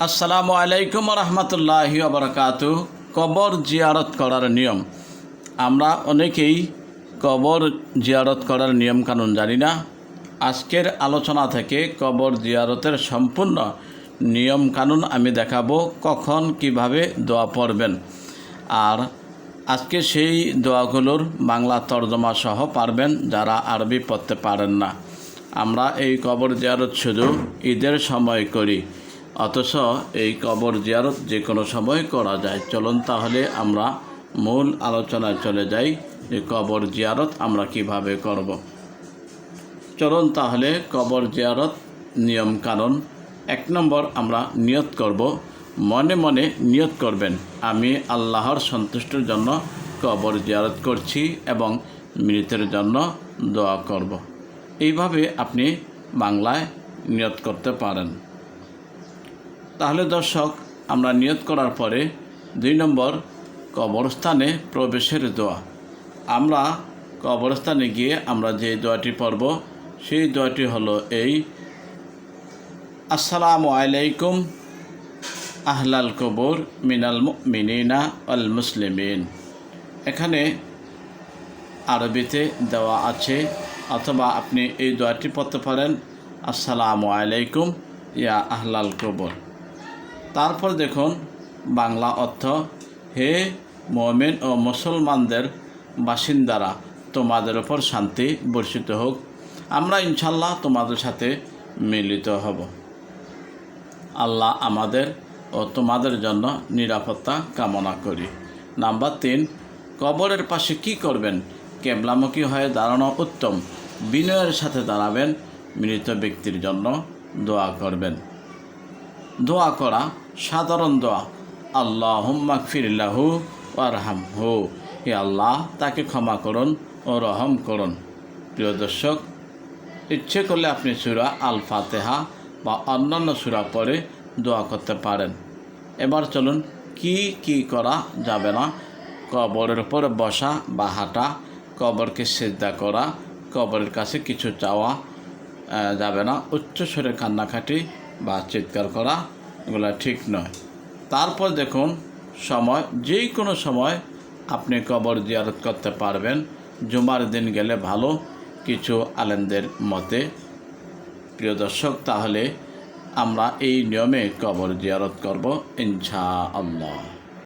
আসসালামু আলাইকুম রহমতুল্লাহি ওয়া কবর জিয়ারত করার নিয়ম। আমরা অনেকেই কবর জিয়ারত করার নিয়ম কানুন জানি না। আজকের আলোচনা থেকে কবর জিয়ারতের সম্পূর্ণ নিয়ম কানুন আমি দেখাবো, কখন কিভাবে দোয়া পড়বেন। আর আজকে সেই দোয়াগুলোর বাংলা তর্জমা সহ পারবেন যারা আরবি পড়তে পারেন না। আমরা এই কবর জিয়ারত শুধু ঈদের সময় করি, অথচ এই কবর জিয়ারত যে কোনো সময় করা যায়। চলুন তাহলে আমরা মূল আলোচনায় চলে যাই যে কবর জিয়ারত আমরা কিভাবে করব। চলুন তাহলে কবর জিয়ারত নিয়ম কানুন। 1 নম্বর, আমরা নিয়ত করব। মনে মনে নিয়ত করবেন, আমি আল্লাহর সন্তুষ্টির জন্য কবর জিয়ারত করছি এবং মৃতের জন্য দোয়া করব। এইভাবে আপনি বাংলায় নিয়ত করতে পারেন। তাহলে দর্শক, আমরা নিয়ত করার পরে 2 নম্বর, কবরস্থানে প্রবেশের দোয়া। আমরা কবরস্থানে গিয়ে আমরা যে দোয়াটি পড়ব সেই দোয়াটি হলো এই: আসসালামু আলাইকুম আহলাল কবর মিনাল মুমিনিনা ওয়াল মুসলিমিন। এখানে আরবিতে দেওয়া আছে, অথবা আপনি এই দোয়াটি পড়তে পারেন, আসসালামু আলাইকুম ইয়া আহলাল কবর। তারপর দেখুন বাংলা অর্থ: হে মুমিন ও মুসলমানদের বাসিন্দারা, তোমাদের ওপর শান্তি বর্ষিত হোক। আমরা ইনশাল্লাহ তোমাদের সাথে মিলিত হব। আল্লাহ আমাদের ও তোমাদের জন্য নিরাপত্তা কামনা করি। নাম্বার 3, কবরের পাশে কি করবেন? কেবলামুখী হয়ে দাঁড়ানো উত্তম। বিনয়ের সাথে দাঁড়াবেন, মৃত ব্যক্তির জন্য দোয়া করবেন। দোয়া করা সাধারণ দোয়া: আল্লাহুম্মা গফিরলাহু ওয়ারহামহু, হে আল্লাহ তাকে ক্ষমা করুন ও রহম করুন। প্রিয় দর্শক, ইচ্ছে করলে আপনি সূরা আল ফাতিহা বা অন্যান্য সূরা পড়ে দোয়া করতে পারেন। এবার চলুন কি করা যাবে না। কবরের উপর বসা বা হাঁটা, কবরকে সিজদা করা, কবরের কাছে কিছু চাওয়া যাবে না। উচ্চ স্বরে কান্নাকাটি বা চিৎকার করা, এগুলো ঠিক নয়। তারপর দেখুন সময়, যে কোনো সময় আপনি কবর জিয়ারত করতে পারবেন। জুমার দিন গেলে ভালো, কিছু আলেমদের মতে। প্রিয় দর্শক, তাহলে আমরা এই নিয়মে কবর জিয়ারত করব ইনশাআল্লাহ।